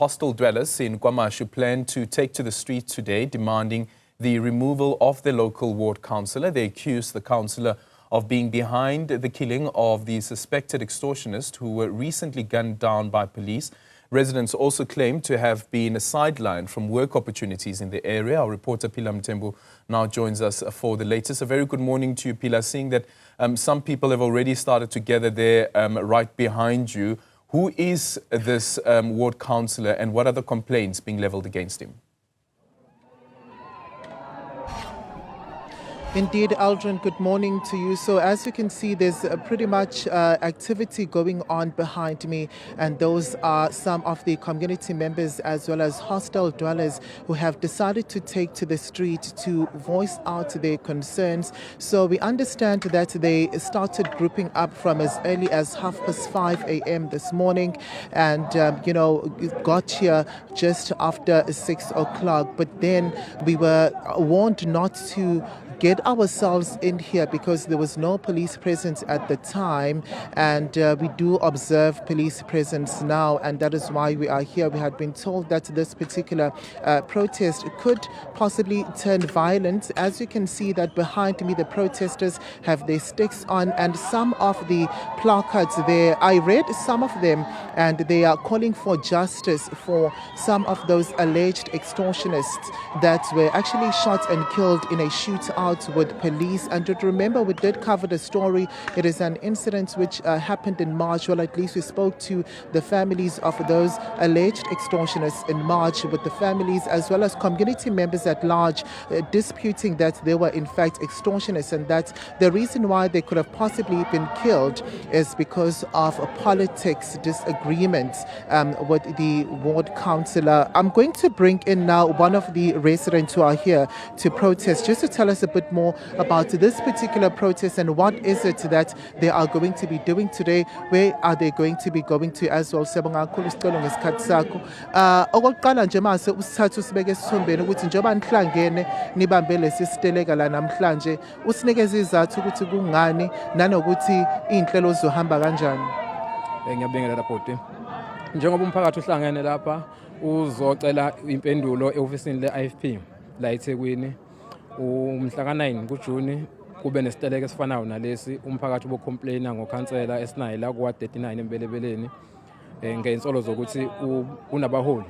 Hostel dwellers in KwaMashu plan to take to the streets today, demanding the removal of the local ward councillor. They accuse the councillor of being behind the killing of the suspected extortionists who were recently gunned down by police. Residents also claim to have been sidelined from work opportunities in the area. Our reporter Mthembu now joins us for the latest. A very good morning to you, Phila. Seeing that some people have already started to gather there right behind you. Who is this ward councillor and what are the complaints being levelled against him? Indeed, Aldrin, good morning to you. So as you can see, there's pretty much activity going on behind me, and those are some of the community members as well as hostel dwellers who have decided to take to the street to voice out their concerns. So we understand that they started grouping up from as early as 5:30 a.m. this morning and, got here just after 6 o'clock. But then we were warned not to get ourselves in here because there was no police presence at the time, and we do observe police presence now, and that is why we are here. We had been told that this particular protest could possibly turn violent. As you can see that behind me, the protesters have their sticks on, and some of the placards there, I read some of them, and they are calling for justice for some of those alleged extortionists that were actually shot and killed in a shootout with police. And to remember, we did cover the story. It is an incident which happened in March. Well, at least we spoke to the families of those alleged extortionists in March, with the families as well as community members at large disputing that they were in fact extortionists, and that the reason why they could have possibly been killed is because of a politics disagreement with the ward councillor. I'm going to bring in now one of the residents who are here to protest, just to tell us a bit more about this particular protest and what is it that they are going to be doing today. Where are they going to be going to as well? Siyabonga kakhulu isicelo ngesikhathi sakho. Okokuqala nje mase usithathe usibeke esithombeni ukuthi njengoba nihlangene nibambe lesi siteleka la namhlanje, usinikeze izathu ukuthi kungani nanokuthi inhlelo zohamba kanjani. Ngiyabingelela lapho. Njengoba umphakathi uhlangene lapha uzocela impendulo eofisini le-IFP la eThekwini umhla ka-9 kuJuni kube nesiteleka esifanayo nalesi. Umphakathi ubocomplaina ngokhansela esinayo la kuwa 39 embelebeleni ngeinsolo zokuthi unabaholi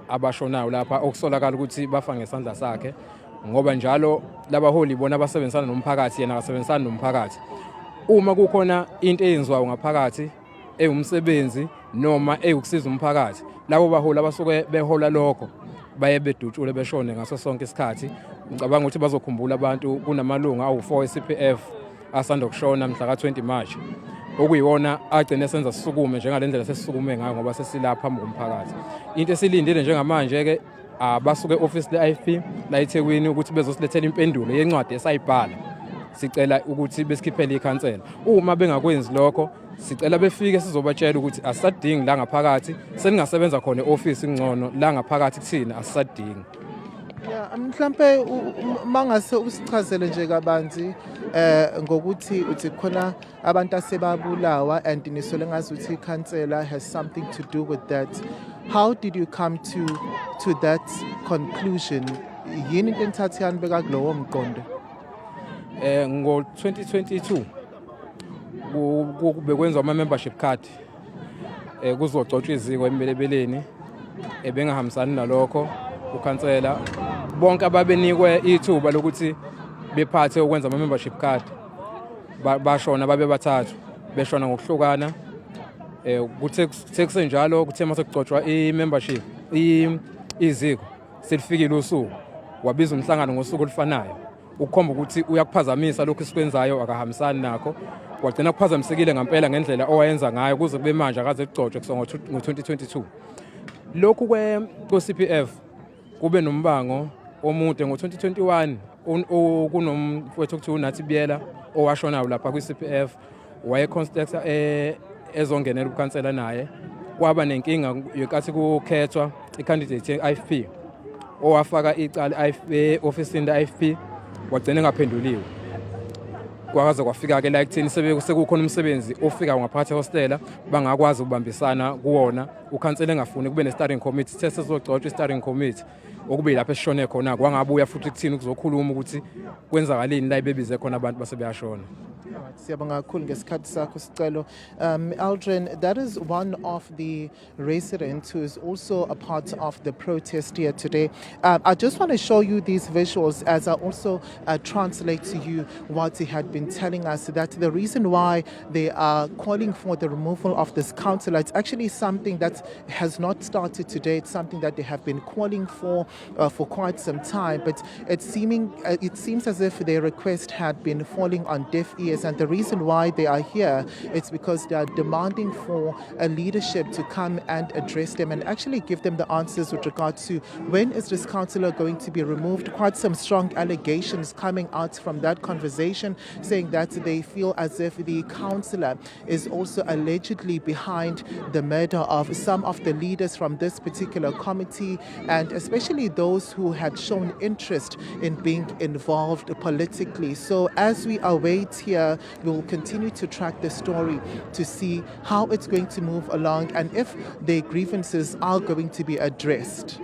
abashonayo lapha okusolakala ukuthi bafa ngesandla sakhe, ngoba njalo labaholi bona abasebenzisana nomphakathi, yena akasebenzisana nomphakathi. Uma kukhona into eyenziwayo ngaphakathi eyumsebenzi noma eyukusiza umphakathi, labo baholi abasuke behola lokho baye bedutshule beshone ngaso sonke isikhathi. Ngicabanga ukuthi bazokhumbula abantu kunamalunga awu4 eCPF asanda kushona mhla ka-20 March, okuyiwona agcine senza sisukume njengalendlela sesisukume ngayo ngoba sesilapha phambi komphakathi. Into esilindile njengamanje ke basuke office le-IFP la eThekwini ukuthi bezosilethela impendulo yencwadi esayibhala. Sicela ukuthi besikhiphele ikhansela. Uma bengakwenzi lokho, sicela befike sizobatshela ukuthi asisadingi la ngaphakathi, seningasebenza khona eoffice ingcono la ngaphakathi kuthina asisadingi. Yeah, mhlambe mangase usichazele nje kabanzi ngokuthi uthi khona abantu asebabulawa and nisole ngazi uthi ikhansela has something to do with that. How did you come to that conclusion? Yini into enithathe yanibeka kulowo mqondo? Ngo-2022 bekwenza ama-membership card kuzogcotshwa iziko embelebeleni, ebengahambisani nalokho ukhansela. Bonke ababenikwe ithuba lokuthi bephathe ukwenza ama-membership card bashona babe bathathu, beshona ngokuhlukana. Kuthe kusenjalo kuthe mase kugcotshwa i-membership iziko selifikile usuku, wabiza umhlangano ngosuku olufanayo ukukhomba ukuthi uyakuphazamisa lokho esikwenzayo akahambisani nakho. Wagcina kuphazamisekile ngempela ngendlela owayenza ngayo kuze kube manje akaze kugcotshwe ngo-2022. Lokhu kwe-CPF kube nombango omude ngo-2021 kunomfowethu okuthiwa uNathibiyela owashonayo lapha kwi-CPF, wayeconstacta ezongenela ukhansela naye. Kwaba nenkinga yokuthi kukhethwa i-candidate ye-IFP owafaka icala ofisini le-IFP, wagcina engaphenduliwe. kwakaze kwafika-ke la ekutheni sekukhona umsebenzi ofika ngaphakathi ehostela bangakwazi ukubambisana kuwona ukhansela engafuni kube ne-starting committee sithe sesizogcotshwa i-starting committee okube lapho esishone khona kwangabuya futhi kuthini kuzokhuluma ukuthi kwenzakaleni la bebize khona abantu base beyashona. Aldrin, that is one of the residents who is also a part of the protest here today. I just want to show you these visuals as I also translate to you what he had been telling us, that the reason why they are calling for the removal of this councillor, it's actually something that has not started today. It's something that they have been calling for quite some time, but it seems as if their request had been falling on deaf ears, and the reason why they are here is because they are demanding for a leadership to come and address them and actually give them the answers with regard to when is this councillor going to be removed. Quite some strong allegations coming out from that conversation, saying that they feel as if the councillor is also allegedly behind the murder of some of the leaders from this particular committee, and especially those who had shown interest in being involved politically. So as we await here, we will continue to track the story to see how it's going to move along and if the grievances are going to be addressed.